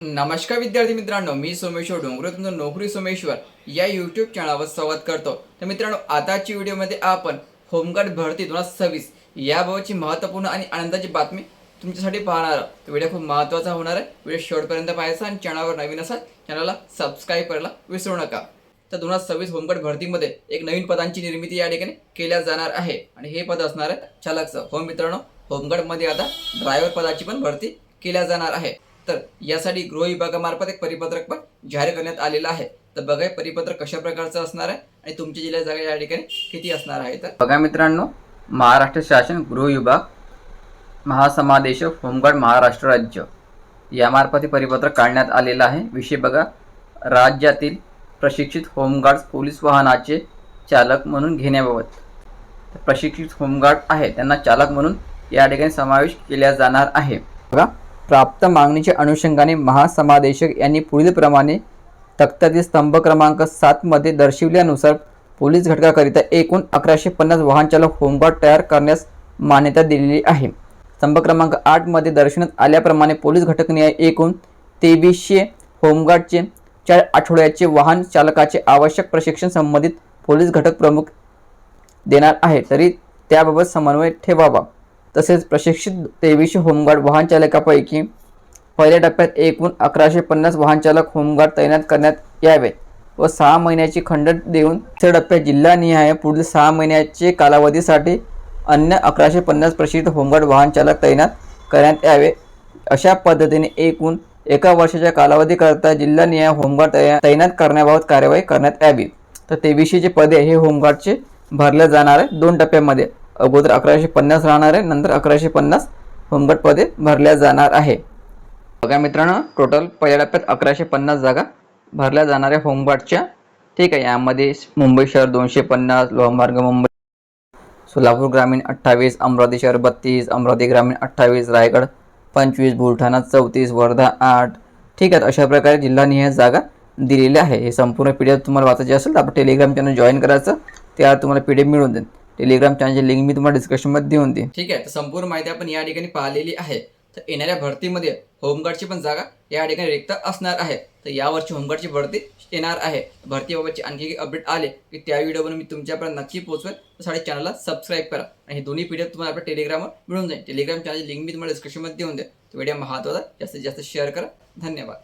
नमस्कार विद्यार्थी मित्रांनो, मी सोमेश्वर डोंगरे तुमचं नोकरी सोमेश्वर या यूट्यूब चॅनलवर संवाद करतो। तर मित्रांनो, आताची व्हिडिओमध्ये आपण होमगार्ड भरती 2026 याबाबतची महत्त्वपूर्ण आणि आनंदाची बातमी तुमच्यासाठी पाहणार आहोत। तर व्हिडिओ खूप महत्त्वाचा होणार आहे। व्हिडिओ शेवटपर्यंत पाहायचा आणि चॅनलवर नवीन असाल चॅनलला सबस्क्राईब करायला विसरू नका। तर 2026 होमगार्ड भरतीमध्ये एक नवीन पदांची निर्मिती या ठिकाणी केल्या जाणार आहे आणि हे पद असणार आहे चालकचं। हो मित्रांनो, होमगार्डमध्ये आता ड्रायव्हर पदाची पण भरती केल्या जाणार आहे। तर यासाठी गृह विभागामार्फत एक परिपत्रक पण जाहीर करण्यात आलेलं आहे। तर बघा, परिपत्रक कशा प्रकारचं असणार आहे आणि तुमच्या जिल्ह्यात जागा या ठिकाणी किती असणार आहे। तर बघा मित्रांनो, महाराष्ट्र शासन गृह विभाग महासमादेशक होमगार्ड महाराष्ट्र राज्य यामार्फत परिपत्रक काढण्यात आलेलं आहे। विषय बघा, राज्यातील प्रशिक्षित होमगार्ड पोलीस वाहनाचे चालक म्हणून घेण्याबाबत प्रशिक्षित होमगार्ड आहे त्यांना चालक म्हणून या ठिकाणी समावेश केला जाणार आहे। बघा, प्राप्त मागणीच्या अनुषंगाने महासमादेशक यांनी पुढील प्रमाणे तक्त्यातील स्तंभ क्रमांक 7 मध्ये दर्शविल्यानुसार पोलीस घटकाकरिता एकूण 1150 वाहनचालक होमगार्ड तयार करण्यास मान्यता दिलेली आहे। स्तंभ क्रमांक 8 मध्ये दर्शवण्यात आल्याप्रमाणे पोलीस घटकनिहाय एकूण 2300 होमगार्डचे 4 आठवड्याचे वाहन चालकाचे आवश्यक प्रशिक्षण संबंधित पोलीस घटक प्रमुख देणार आहे, तरी त्याबाबत समन्वय ठेवावा। तसेच प्रशिक्षित 2300 होमगार्ड वाहन चालकापैकी पहिल्या टप्प्यात एकूण 1150 वाहन चालक होमगार्ड तैनात करण्यात यावे व 6 महिन्याची खंड देऊन दुसऱ्या टप्प्यात जिल्हानिहाय पुढील 6 महिन्याचे कालावधीसाठी अन्य 1150 प्रशिक्षित होमगार्ड वाहन चालक तैनात करण्यात यावे। अशा पद्धतीने एकूण 1 वर्षाच्या कालावधीकरता जिल्हानिहाय होमगार्ड तैनात करण्याबाबत कार्यवाही करण्यात यावी। तर 2300 पदे हे होमगार्डचे भरले जाणार आहे 2 टप्प्यामध्ये। अगोदर 1150 राहणार आहे, नंतर 1150 होमगार्ड पदे भरल्या जाणार आहे। बघा मित्रांनो, टोटल पहिल्या टप्प्यात 1150 जागा भरल्या जाणाऱ्या होमगार्डच्या, ठीक आहे। यामध्ये मुंबई शहर 250, लोहमार्ग मुंबई, सोलापूर ग्रामीण 28, अमरावती शहर 32, अमरावती ग्रामीण 28, रायगड 25, बुलढाणा 34, वर्धा 8, ठीक आहे। अशा प्रकारे जिल्हानिहाय जागा दिलेल्या आहे। हे संपूर्ण पीडीएफ तुम्हाला वाचायची असेल तर आपण टेलिग्राम चॅनल जॉईन करायचं, त्यावर तुम्हाला पीडीएफ मिळून देईल। टेलिग्राम चॅनलची लिंक मी तुम्हाला डिस्क्रिप्शनमध्ये देऊन देईन, ठीक आहे। तर संपूर्ण माहिती आपण या ठिकाणी पाहिलेली आहे। तर येणाऱ्या भरतीमध्ये होमगार्डची पण जागा या ठिकाणी रिक्त असणार आहे। तर यावर्षी होमगार्डची भरती येणार आहे। भरतीबाबतची आणखी काही अपडेट आले की त्या व्हिडिओवर मी तुमच्यापर्यंत नक्की पोहोचवेल। तर साडे चॅनलला सबस्क्राईब करा आणि हे दोन्ही पीडीएफ तुम्हाला आपल्या टेलिग्रामवर मिळून जाईल। टेलिग्राम चॅनलची लिंक मी तुम्हाला डिस्क्रिप्शनमध्ये देऊन दे। तो व्हिडिओ महत्त्वाचा, जास्तीत जास्त शेअर करा। धन्यवाद।